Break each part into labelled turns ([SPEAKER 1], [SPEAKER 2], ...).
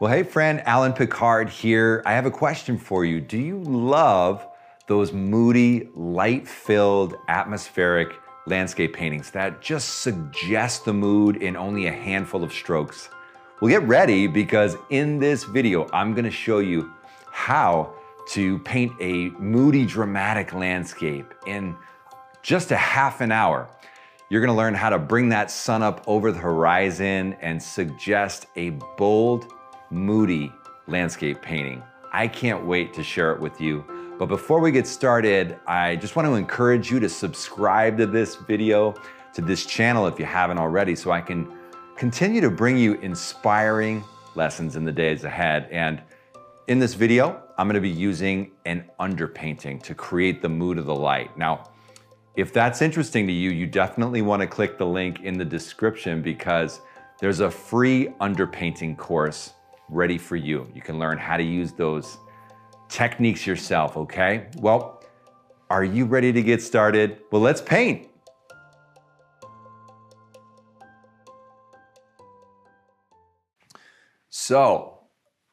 [SPEAKER 1] Well, hey friend, Alain Picard here. I have a question for you. Do you love those moody, light-filled, atmospheric landscape paintings that just suggest the mood in only a handful of strokes? Well, get ready because in this video, I'm gonna show you how to paint a moody, dramatic landscape in just a half an hour. You're gonna learn how to bring that sun up over the horizon and suggest a bold, moody landscape painting. I can't wait to share it with you. But before we get started, I just want to encourage you to subscribe to this video, to this channel if you haven't already, so I can continue to bring you inspiring lessons in the days ahead. And in this video, I'm going to be using an underpainting to create the mood of the light. Now, if that's interesting to you, you definitely want to click the link in the description because there's a free underpainting course ready for you. You can learn how to use those techniques yourself, okay? Well, are you ready to get started? Well, let's paint. So,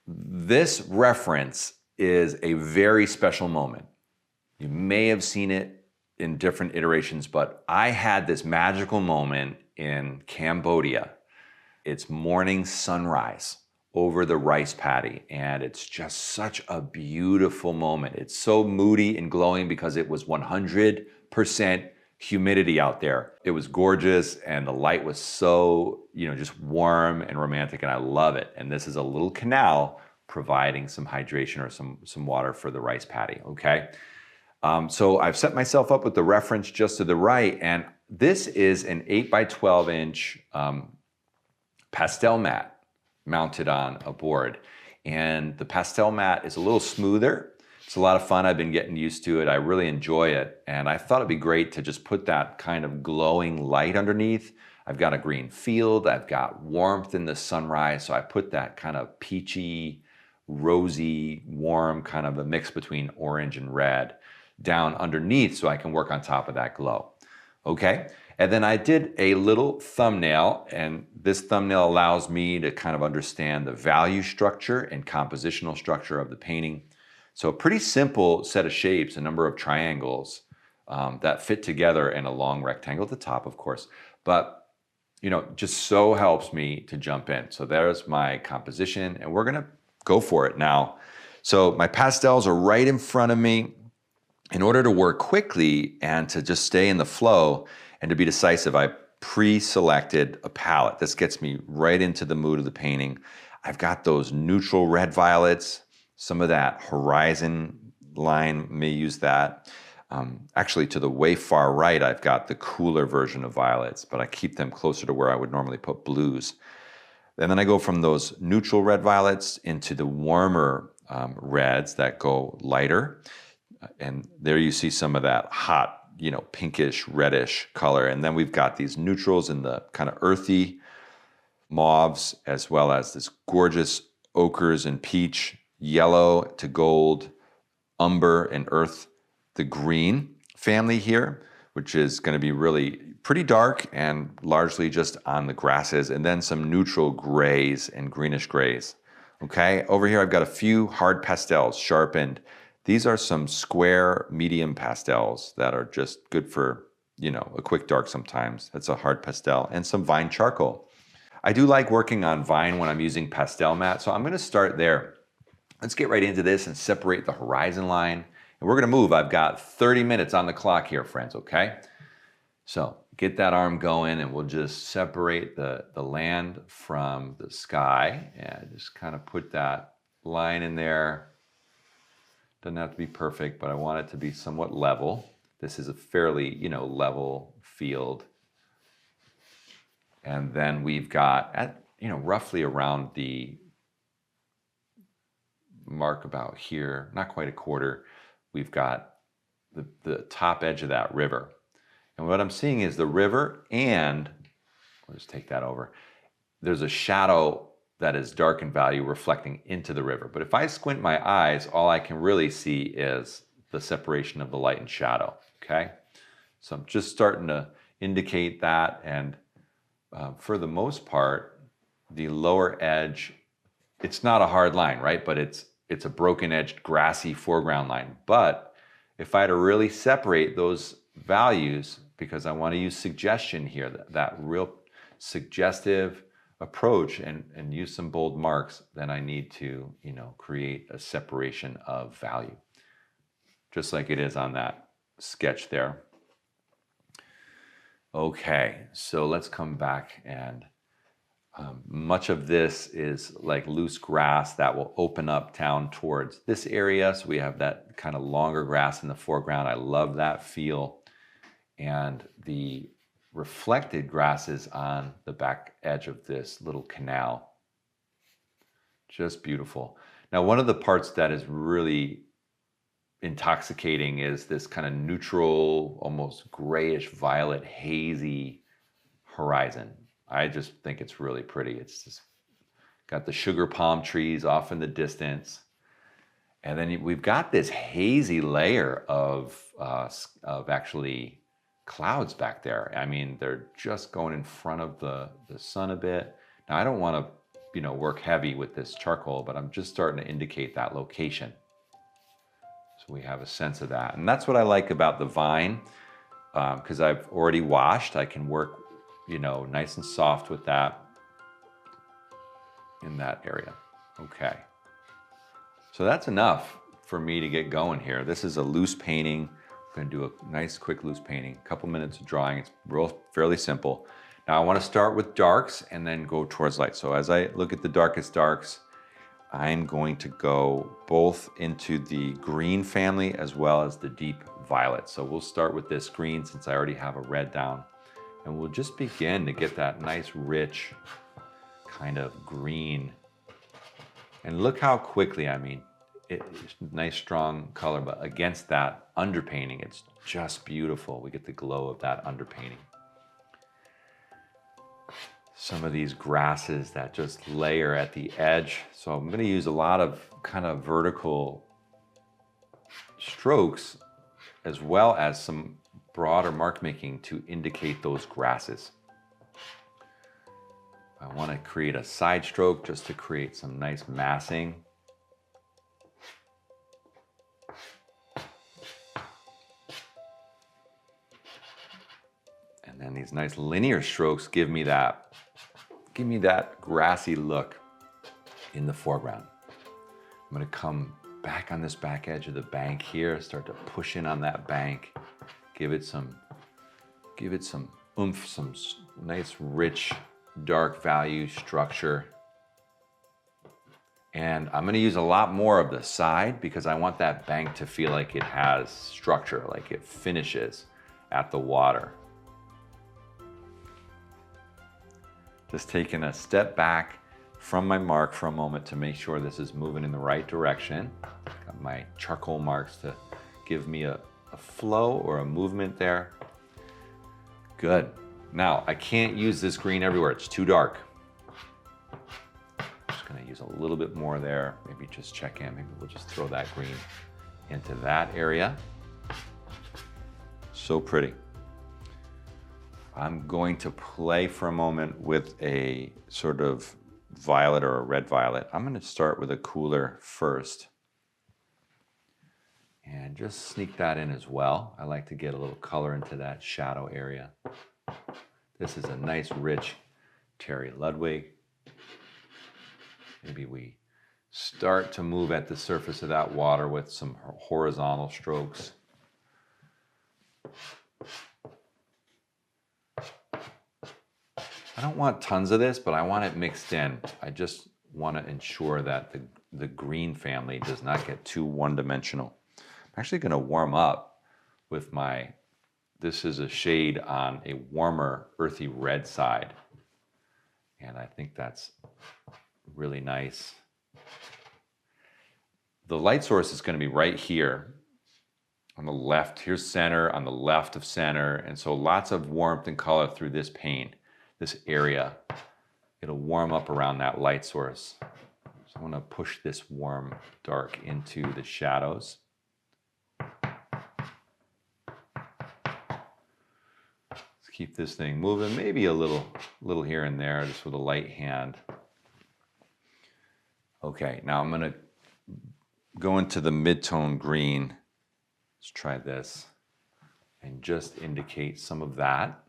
[SPEAKER 1] this reference is a very special moment. You may have seen it in different iterations, but I had this magical moment in Cambodia. It's morning sunrise over the rice paddy, and it's just such a beautiful moment. It's so moody and glowing because it was 100% humidity out there. It was gorgeous, and the light was so, just warm and romantic, and I love it. And this is a little canal providing some hydration or some water for the rice paddy, okay? So I've set myself up with the reference just to the right, and this is an 8 by 12 inch pastel mat mounted on a board. And the pastel mat is a little smoother. It's a lot of fun. I've been getting used to it. I really enjoy it. And I thought it'd be great to just put that kind of glowing light underneath. I've got a green field. I've got warmth in the sunrise. So I put that kind of peachy, rosy, warm, kind of a mix between orange and red down underneath so I can work on top of that glow. Okay? And then I did a little thumbnail, and this thumbnail allows me to kind of understand the value structure and compositional structure of the painting. So a pretty simple set of shapes, a number of triangles that fit together in a long rectangle at the top, of course. But, just so helps me to jump in. So there's my composition, and we're gonna go for it now. So my pastels are right in front of me. In order to work quickly and to just stay in the flow, and to be decisive, I pre-selected a palette. This gets me right into the mood of the painting. I've got those neutral red violets, some of that horizon line, may use that. Actually, to the way far right, I've got the cooler version of violets, but I keep them closer to where I would normally put blues. And then I go from those neutral red violets into the warmer reds that go lighter. And there you see some of that hot, pinkish, reddish color. And then we've got these neutrals in the kind of earthy mauves, as well as this gorgeous ochres and peach, yellow to gold, umber and earth, the green family here, which is going to be really pretty dark and largely just on the grasses, and then some neutral grays and greenish grays. Okay, over here I've got a few hard pastels sharpened. These are some square medium pastels that are just good for, a quick dark sometimes. That's a hard pastel, and some vine charcoal. I do like working on vine when I'm using pastel mat, so I'm gonna start there. Let's get right into this and separate the horizon line. And we're gonna move. I've got 30 minutes on the clock here, friends, okay? So get that arm going, and we'll just separate the land from the sky, and just kind of put that line in there. Doesn't have to be perfect, but I want it to be somewhat level. This is a fairly, level field. And then we've got at, roughly around the mark about here, not quite a quarter, we've got the top edge of that river. And what I'm seeing is the river, and we'll just take that over. There's a shadow that is dark in value reflecting into the river. But if I squint my eyes, all I can really see is the separation of the light and shadow, okay? So I'm just starting to indicate that, and for the most part, the lower edge it's not a hard line, right? But it's a broken edged grassy foreground line. But if I had to really separate those values, because I want to use suggestion here, that real suggestive approach and use some bold marks, then I need to, create a separation of value, just like it is on that sketch there. Okay, so let's come back, and much of this is like loose grass that will open up down towards this area. So we have that kind of longer grass in the foreground. I love that feel. And the reflected grasses on the back edge of this little canal. Just beautiful. Now, one of the parts that is really intoxicating is this kind of neutral, almost grayish violet, hazy horizon. I just think it's really pretty. It's just got the sugar palm trees off in the distance. And then we've got this hazy layer of actually clouds back there. I mean, they're just going in front of the sun a bit. Now, I don't want to, work heavy with this charcoal, but I'm just starting to indicate that location. So we have a sense of that. And that's what I like about the vine, because I've already washed. I can work, nice and soft with that in that area. Okay. So that's enough for me to get going here. This is a loose painting. I'm going to do a nice quick loose painting, a couple minutes of drawing. It's fairly simple. Now I want to start with darks and then go towards light. So as I look at the darkest darks, I'm going to go both into the green family as well as the deep violet. So we'll start with this green since I already have a red down. And we'll just begin to get that nice rich kind of green. And look how quickly, it's nice strong color, but against that underpainting, it's just beautiful. We get the glow of that underpainting. Some of these grasses that just layer at the edge. So I'm going to use a lot of kind of vertical strokes as well as some broader mark making to indicate those grasses. I want to create a side stroke just to create some nice massing. And then these nice linear strokes give me that grassy look in the foreground. I'm going to come back on this back edge of the bank here, start to push in on that bank, give it some oomph, some nice rich dark value structure. And I'm going to use a lot more of the side because I want that bank to feel like it has structure, like it finishes at the water. Just taking a step back from my mark for a moment to make sure this is moving in the right direction. Got my charcoal marks to give me a flow or a movement there. Good. Now, I can't use this green everywhere. It's too dark. I'm just going to use a little bit more there. Maybe just check in. Maybe we'll just throw that green into that area. So pretty. I'm going to play for a moment with a sort of violet or a red violet. I'm going to start with a cooler first and just sneak that in as well. I like to get a little color into that shadow area. This is a nice rich Terry Ludwig. Maybe we start to move at the surface of that water with some horizontal strokes. I don't want tons of this, but I want it mixed in. I just want to ensure that the green family does not get too one-dimensional. I'm actually going to warm up with this is a shade on a warmer earthy red side. And I think that's really nice. The light source is going to be right here on the left. Here's center, on the left of center. And so lots of warmth and color through this paint. This area, it'll warm up around that light source. So I'm going to push this warm dark into the shadows. Let's keep this thing moving, maybe a little here and there, just with a light hand. Okay, now I'm gonna go into the mid-tone green. Let's try this and just indicate some of that.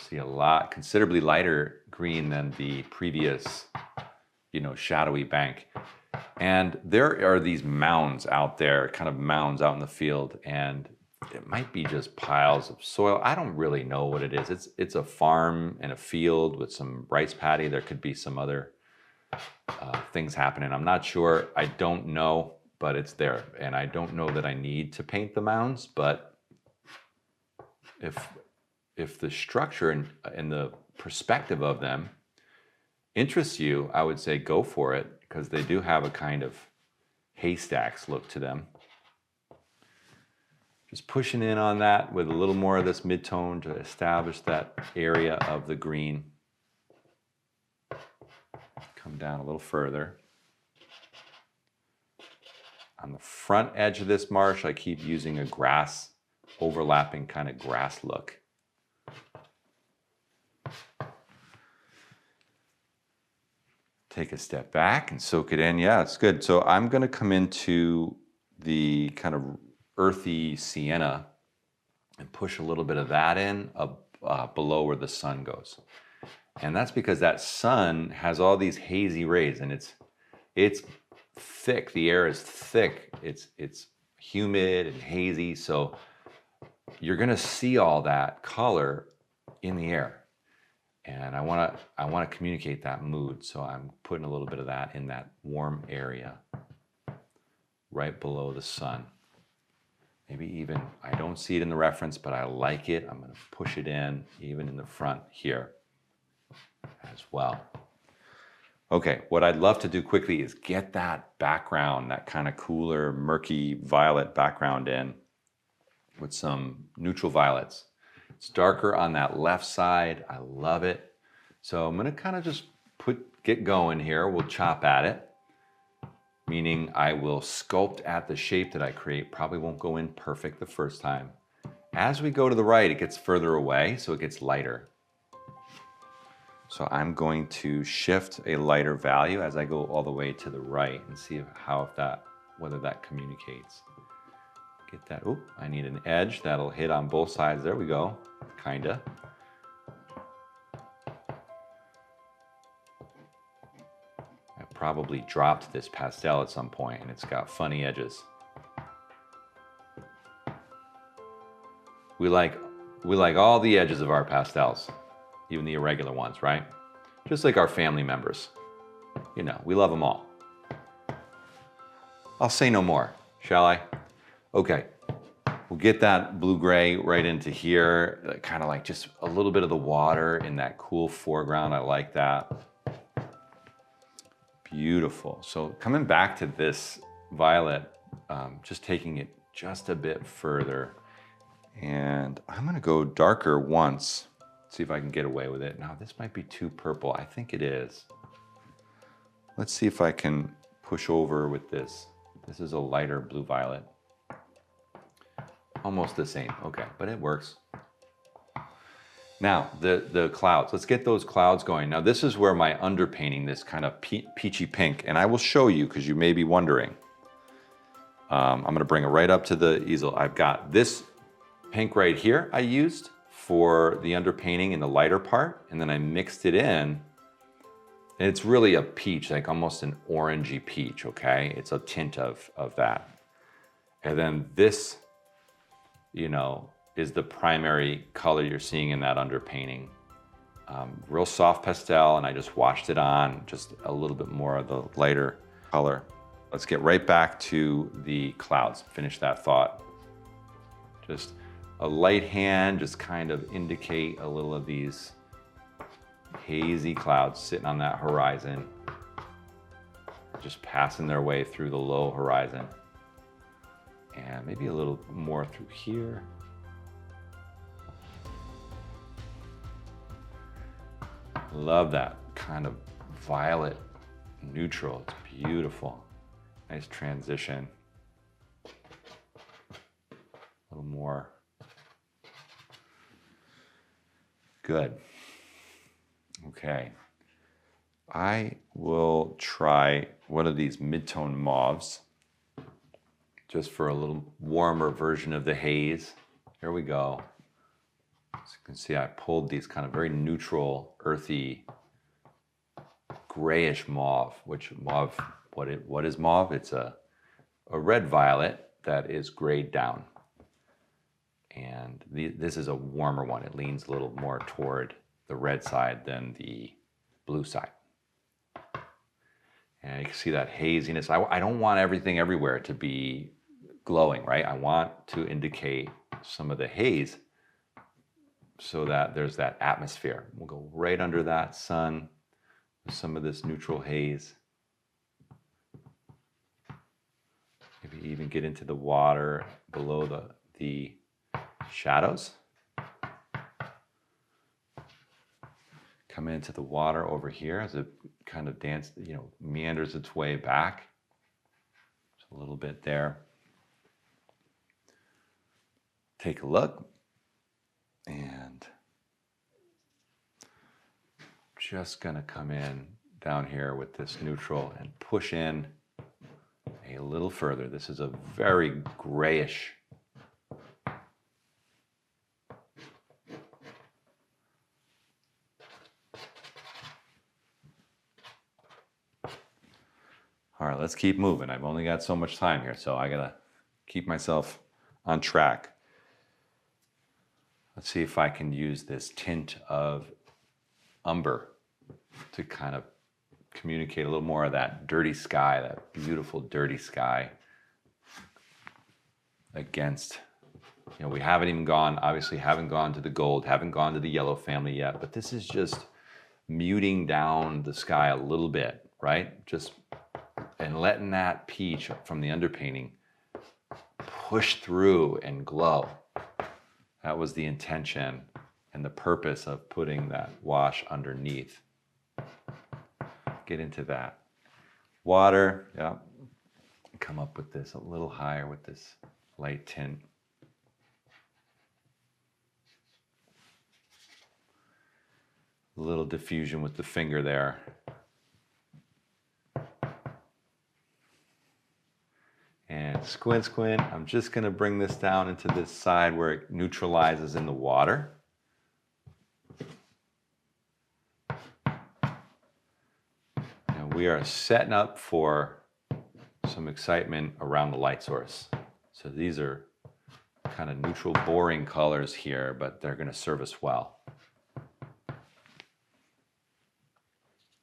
[SPEAKER 1] See a lot, considerably lighter green than the previous, shadowy bank. And there are these mounds out there, kind of mounds out in the field, and it might be just piles of soil. I don't really know what it is. It's a farm and a field with some rice paddy. There could be some other things happening. I'm not sure. I don't know, but it's there. And I don't know that I need to paint the mounds, but if the structure and the perspective of them interests you, I would say go for it, because they do have a kind of haystacks look to them. Just pushing in on that with a little more of this mid-tone to establish that area of the green. Come down a little further. On the front edge of this marsh, I keep using a grass, overlapping kind of grass look. Take a step back and soak it in. Yeah, it's good. So I'm going to come into the kind of earthy sienna and push a little bit of that in below where the sun goes. And that's because that sun has all these hazy rays, and it's thick. The air is thick. It's humid and hazy. So you're going to see all that color in the air. And I want to communicate that mood, so I'm putting a little bit of that in that warm area right below the sun. Maybe even, I don't see it in the reference, but I like it. I'm going to push it in even in the front here as well. Okay, what I'd love to do quickly is get that background, that kind of cooler, murky violet background in with some neutral violets. It's darker on that left side. I love it. So I'm going to kind of just get going here. We'll chop at it, meaning I will sculpt at the shape that I create. Probably won't go in perfect the first time. As we go to the right, it gets further away, so it gets lighter. So I'm going to shift a lighter value as I go all the way to the right and see whether that communicates. Get that, I need an edge that'll hit on both sides. There we go, kinda. I probably dropped this pastel at some point and it's got funny edges. We like all the edges of our pastels, even the irregular ones, right? Just like our family members. We love them all. I'll say no more, shall I? Okay, we'll get that blue-gray right into here, kind of like just a little bit of the water in that cool foreground. I like that. Beautiful. So coming back to this violet, just taking it just a bit further, and I'm gonna go darker once, see if I can get away with it. Now this might be too purple. I think it is. Let's see if I can push over with this. This is a lighter blue-violet. Almost the same, okay, but it works. Now, the clouds, let's get those clouds going. Now this is where my underpainting, this kind of peachy pink, and I will show you because you may be wondering. I'm gonna bring it right up to the easel. I've got this pink right here I used for the underpainting in the lighter part, and then I mixed it in. And it's really a peach, like almost an orangey peach, okay? It's a tint of that. And then this, is the primary color you're seeing in that underpainting. Real soft pastel, and I just washed it on, just a little bit more of the lighter color. Let's get right back to the clouds, finish that thought. Just a light hand, just kind of indicate a little of these hazy clouds sitting on that horizon, just passing their way through the low horizon. And maybe a little more through here. Love that kind of violet neutral. It's beautiful. Nice transition. A little more. Good. Okay. I will try one of these mid-tone mauves just for a little warmer version of the haze. Here we go. As you can see, I pulled these kind of very neutral, earthy, grayish mauve, which mauve, what is mauve? It's a red violet that is grayed down. And this is a warmer one. It leans a little more toward the red side than the blue side. And you can see that haziness. I don't want everything everywhere to be glowing, right? I want to indicate some of the haze so that there's that atmosphere. We'll go right under that sun with some of this neutral haze. Maybe even get into the water below the shadows. Come into the water over here as it kind of meanders its way back. Just a little bit there. Take a look. And just gonna come in down here with this neutral and push in a little further. This is a very grayish All right, let's keep moving. I've only got so much time here, so I gotta keep myself on track. Let's see if I can use this tint of umber to kind of communicate a little more of that dirty sky, that beautiful dirty sky against, we haven't even gone, obviously haven't gone to the gold, haven't gone to the yellow family yet, but this is just muting down the sky a little bit, right? And letting that peach from the underpainting push through and glow. That was the intention and the purpose of putting that wash underneath. Get into that water, yeah. Come up with this a little higher with this light tint. A little diffusion with the finger there. And squint, squint. I'm just going to bring this down into this side where it neutralizes in the water. And we are setting up for some excitement around the light source. So these are kind of neutral, boring colors here, but they're going to serve us well.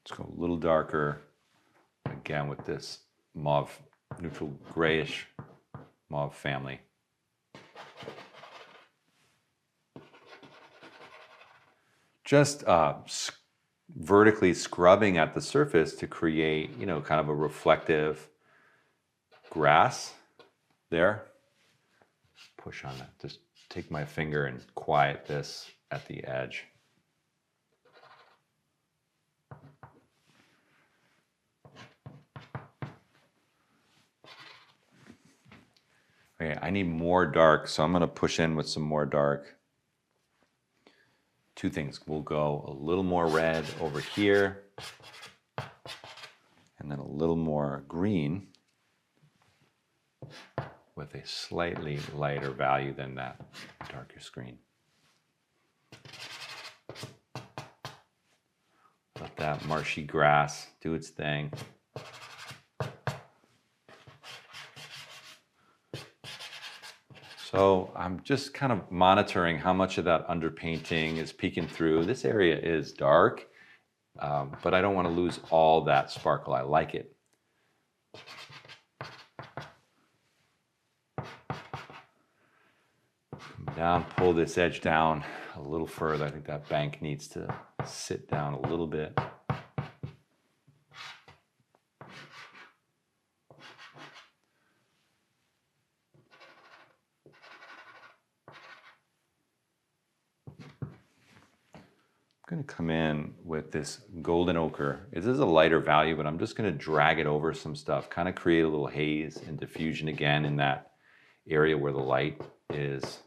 [SPEAKER 1] Let's go a little darker, again with this mauve, neutral grayish mauve family. Just vertically scrubbing at the surface to create, kind of a reflective grass there. Push on that. Just take my finger and quiet this at the edge. Okay, I need more dark, so I'm going to push in with some more dark. Two things. We'll go a little more red over here, and then a little more green with a slightly lighter value than that darker green. Let that marshy grass do its thing. So I'm just kind of monitoring how much of that underpainting is peeking through. This area is dark, but I don't want to lose all that sparkle. I like it. Come down, pull this edge down a little further. I think that bank needs to sit down a little bit. I'm going to come in with this golden ochre. This is a lighter value, but I'm just going to drag it over some stuff, kind of create a little haze and diffusion again in that area where the light is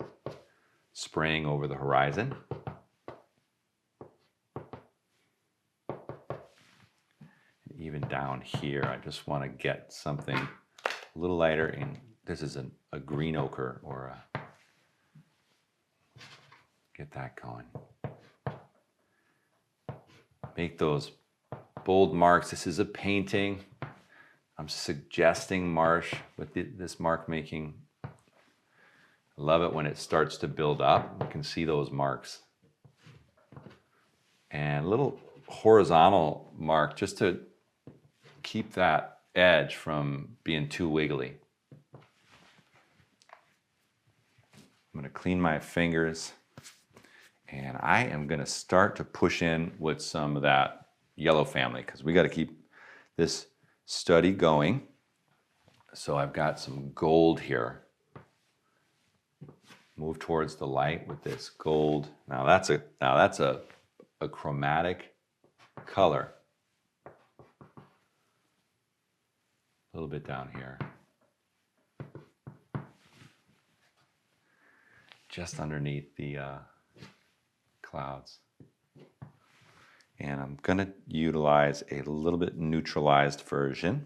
[SPEAKER 1] spraying over the horizon. even down here, I just want to get something a little lighter. And this is a green ochre or get that going. Make those bold marks. This is a painting. I'm suggesting Marsh with this mark making. I love it when it starts to build up. You can see those marks. And a little horizontal mark just to keep that edge from being too wiggly. I'm going to clean my fingers, and I am going to start to push in with some of that yellow family because we got to keep this study going. So I've got some gold here. Move towards the light with this gold. Now that's a chromatic color. A little bit down here. Just underneath the clouds. And I'm going to utilize a little bit neutralized version.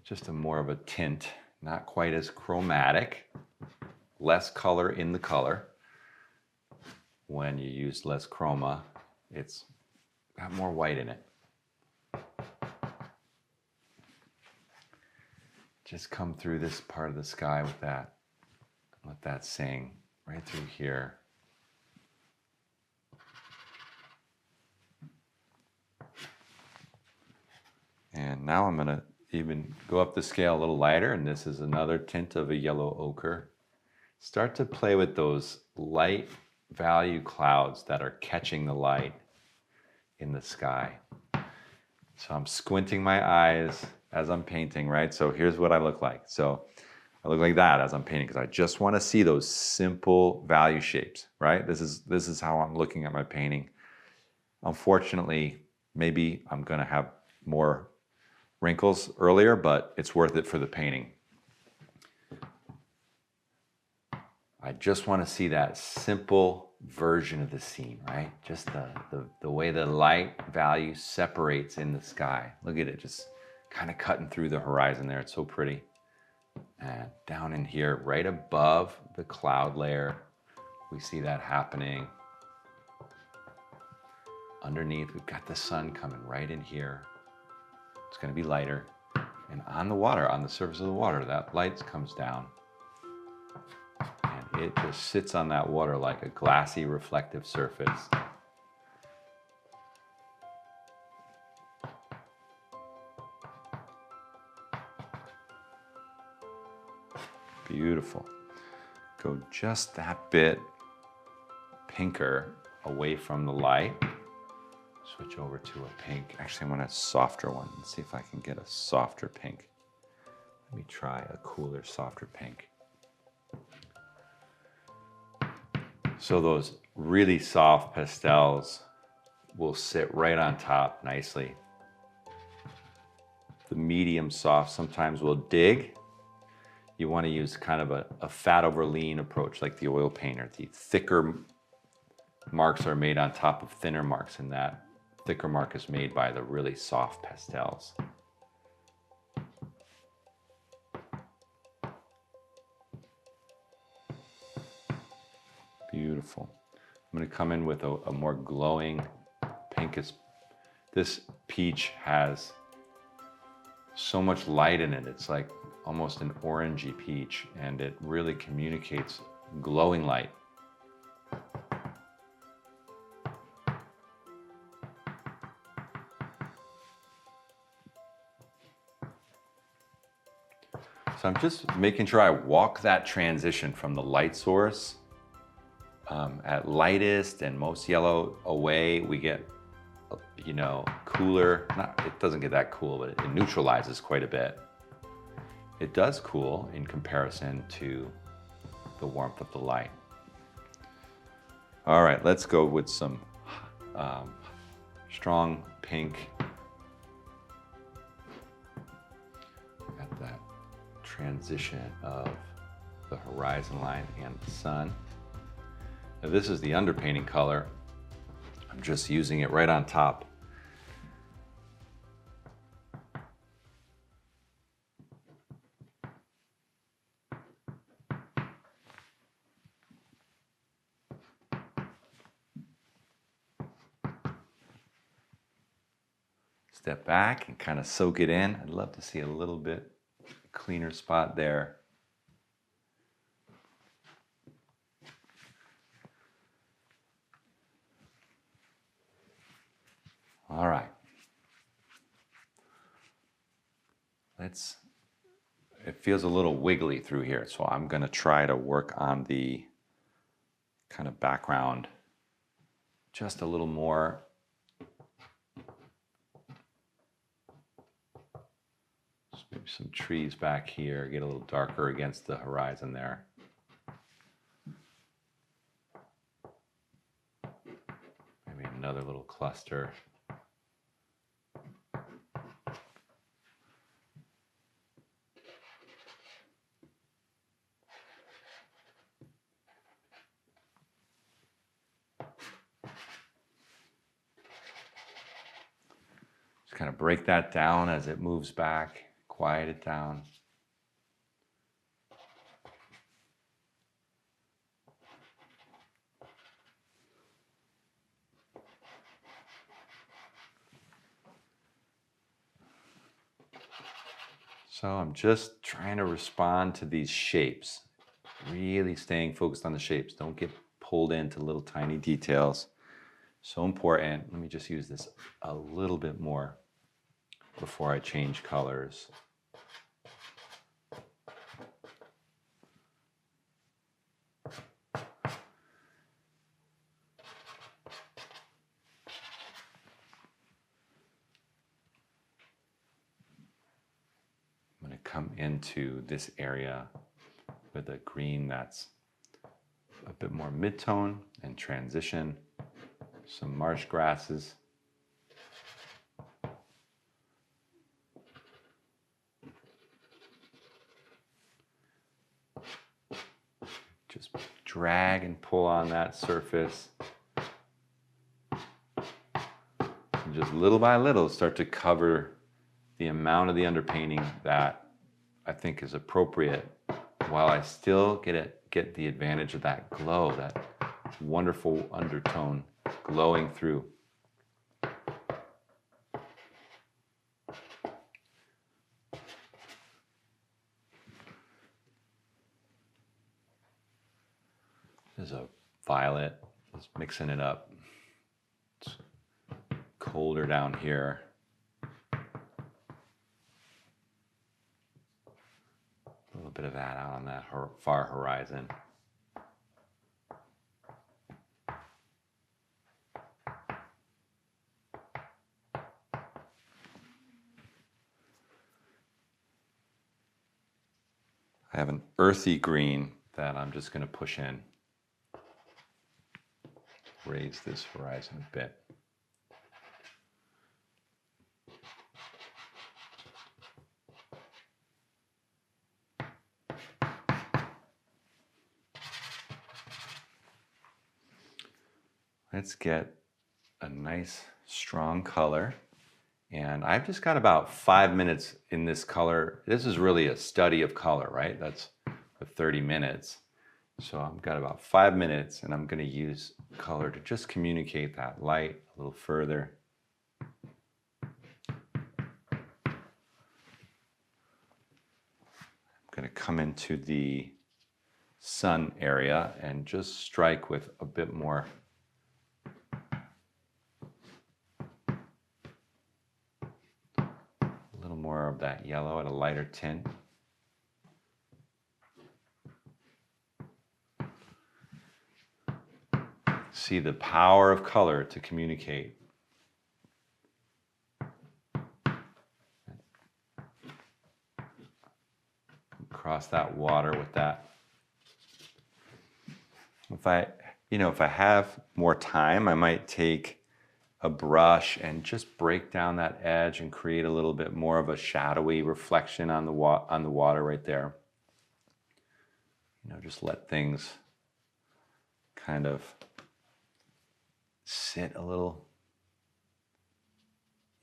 [SPEAKER 1] Just more of a tint, not quite as chromatic. Less color in the color. When you use less chroma, it's got more white in it. Just come through this part of the sky with that. Let that sing right through here. And now I'm going to even go up the scale a little lighter, and this is another tint of a yellow ochre. Start to play with those light value clouds that are catching the light in the sky. So I'm squinting my eyes as I'm painting, right? So here's what I look like. So I look like that as I'm painting because I just want to see those simple value shapes, right? This is how I'm looking at my painting. Unfortunately, maybe I'm going to have more wrinkles earlier, but it's worth it for the painting. I just want to see that simple version of the scene, right? Just the way the light value separates in the sky. Look at it, just kind of cutting through the horizon there. It's so pretty. And down in here, right above the cloud layer, we see that happening. Underneath, we've got the sun coming right in here. It's going to be lighter. And on the water, on the surface of the water, that light comes down. And it just sits on that water like a glassy, reflective surface. Beautiful. Go just that bit pinker away from the light. Switch over to a pink. Actually, I want a softer one. Let's see if I can get a softer pink. Let me try a cooler, softer pink. So those really soft pastels will sit right on top nicely. The medium soft sometimes will dig. You want to use kind of a fat over lean approach like the oil painter. The thicker marks are made on top of thinner marks, and that thicker mark is made by the really soft pastels. Beautiful. I'm going to come in with a more glowing pinkish. This peach has so much light in it. It's like almost an orangey peach, and it really communicates glowing light. So I'm just making sure I walk that transition from the light source at lightest and most yellow away. We get, cooler. It doesn't get that cool, but it neutralizes quite a bit. It does cool in comparison to the warmth of the light. All right, let's go with some strong pink. Got that transition of the horizon line and the sun. Now this is the underpainting color. I'm just using it right on top Step back and kind of soak it in. I'd love to see a little bit cleaner spot there. All right. It feels a little wiggly through here, so I'm going to try to work on the kind of background just a little more. Maybe some trees back here, get a little darker against the horizon there. Maybe another little cluster. Just kind of break that down as it moves back, quiet it down. So I'm just trying to respond to these shapes, really staying focused on the shapes. Don't get pulled into little tiny details. So important. Let me just use this a little bit more before I change colors. I'm going to come into this area with a green that's a bit more mid-tone and transition. Some marsh grasses. Just drag and pull on that surface. And just little by little start to cover the amount of the underpainting that I think is appropriate while I still get the advantage of that glow, that wonderful undertone glowing through. There's a violet, just mixing it up. It's colder down here. A little bit of that out on that far horizon. I have an earthy green that I'm just going to push in. Raise this horizon a bit. Let's get a nice strong color. And I've just got about 5 minutes in this color. This is really a study of color, right? That's the 30 minutes. So I've got about 5 minutes and I'm going to use color to just communicate that light a little further. I'm going to come into the sun area and just strike with a bit more more of that yellow at a lighter tint. See the power of color to communicate. Across that water with that. If I have more time, I might take a brush and just break down that edge and create a little bit more of a shadowy reflection on the water right there. Just let things kind of sit a little.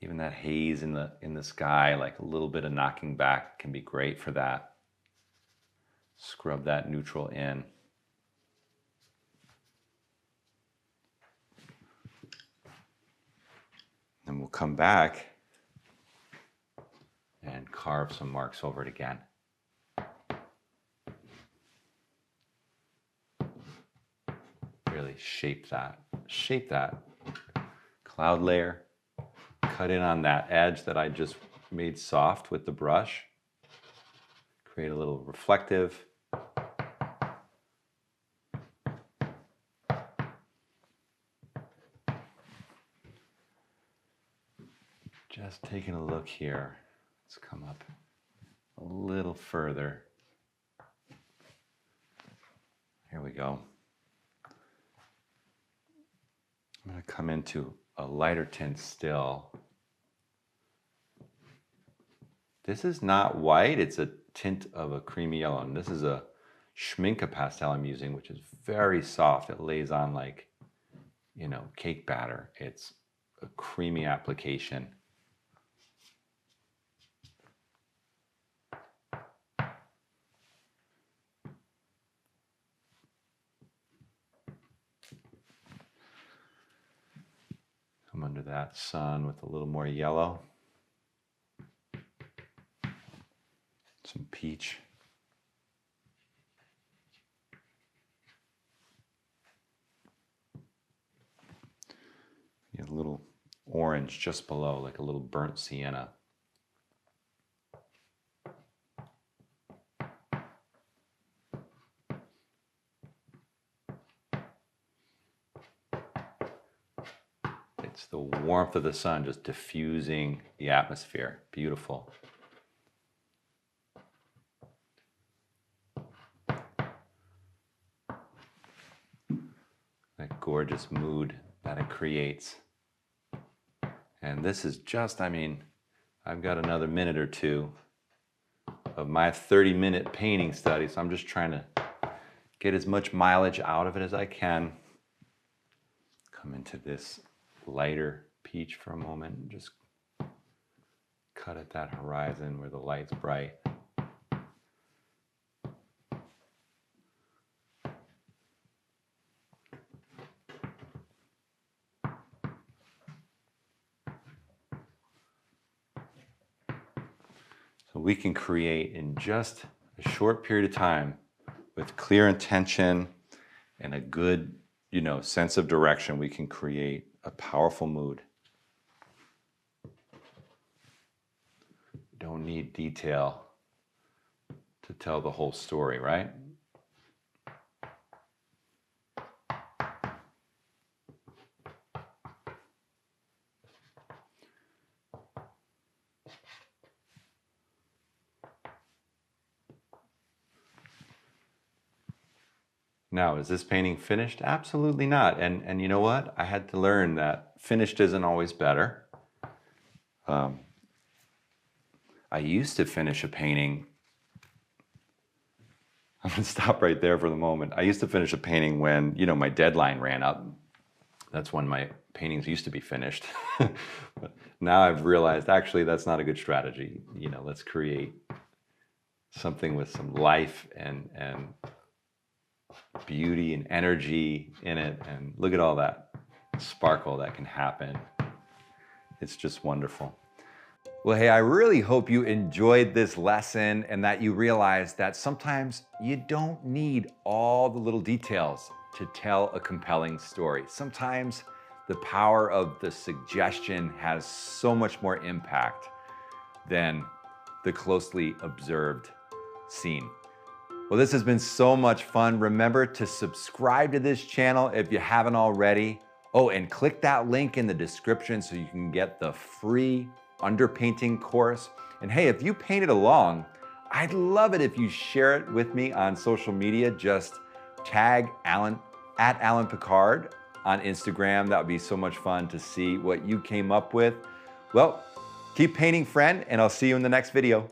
[SPEAKER 1] Even that haze in the sky, like a little bit of knocking back can be great for that. Scrub that neutral in. And we'll come back and carve some marks over it again. Really shape that cloud layer. Cut in on that edge that I just made soft with the brush. Create a little reflective. Just taking a look here. Let's come up a little further. Here we go. I'm going to come into a lighter tint still. This is not white, it's a tint of a creamy yellow. And this is a Schminke pastel I'm using, which is very soft. It lays on like, you know, cake batter. It's a creamy application. Come under that sun with a little more yellow. Some peach. A little orange just below, like a little burnt sienna. It's the warmth of the sun just diffusing the atmosphere. Beautiful. That gorgeous mood that it creates. And this is just, I mean, I've got another minute or two of my 30-minute painting study, so I'm just trying to get as much mileage out of it as I can. Come into this lighter peach for a moment and just cut at that horizon where the light's bright. So we can create in just a short period of time with clear intention and a good, you know, sense of direction, we can create a powerful mood. Don't need detail to tell the whole story, right? Now, is this painting finished? Absolutely not. And you know what? I had to learn that finished isn't always better. I used to finish a painting. I'm going to stop right there for the moment. I used to finish a painting when, you know, my deadline ran up. That's when my paintings used to be finished. But now I've realized, actually, that's not a good strategy. You know, let's create something with some life and beauty and energy in it, and look at all that sparkle that can happen. It's just wonderful. Well, hey, I really hope you enjoyed this lesson and that you realize that sometimes you don't need all the little details to tell a compelling story. Sometimes the power of the suggestion has so much more impact than the closely observed scene. Well, this has been so much fun. Remember to subscribe to this channel if you haven't already. Oh, and click that link in the description so you can get the free underpainting course. And hey, if you painted along, I'd love it if you share it with me on social media. Just tag Alain at Alain Picard on Instagram. That would be so much fun to see what you came up with. Well, keep painting, friend, and I'll see you in the next video.